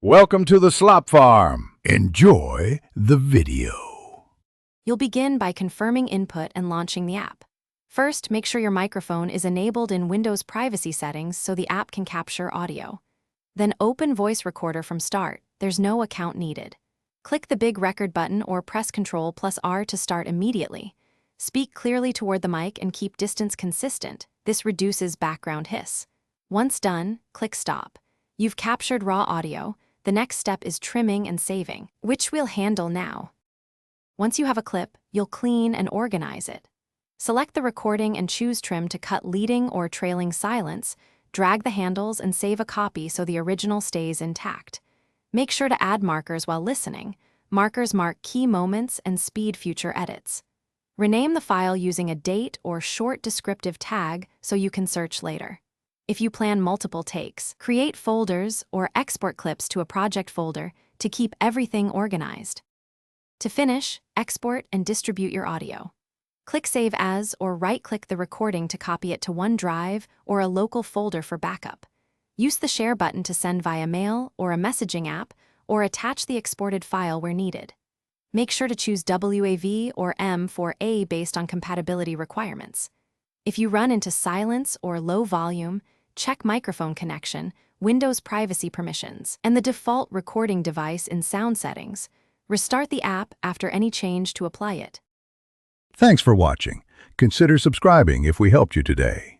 Welcome to the Slop Farm. Enjoy the video. You'll begin by confirming input and launching the app. First, make sure your microphone is enabled in Windows privacy settings so the app can capture audio. Then open Voice Recorder from start. There's no account needed. Click the big record button or press Ctrl+R to start immediately. Speak clearly toward the mic and keep distance consistent. This reduces background hiss. Once done, click Stop. You've captured raw audio. The next step is trimming and saving, which we'll handle now. Once you have a clip, you'll clean and organize it. Select the recording and choose trim to cut leading or trailing silence. Drag the handles and save a copy so the original stays intact. Make sure to add markers while listening. Markers mark key moments and speed future edits. Rename the file using a date or short descriptive tag so you can search later. If you plan multiple takes, create folders or export clips to a project folder to keep everything organized. To finish, export and distribute your audio. Click Save As or right-click the recording to copy it to OneDrive or a local folder for backup. Use the Share button to send via mail or a messaging app, or attach the exported file where needed. Make sure to choose WAV or M4A based on compatibility requirements. If you run into silence or low volume, check microphone connection, Windows privacy permissions, and the default recording device in sound settings. Restart the app after any change to apply it. Thanks for watching. Consider subscribing if we helped you today.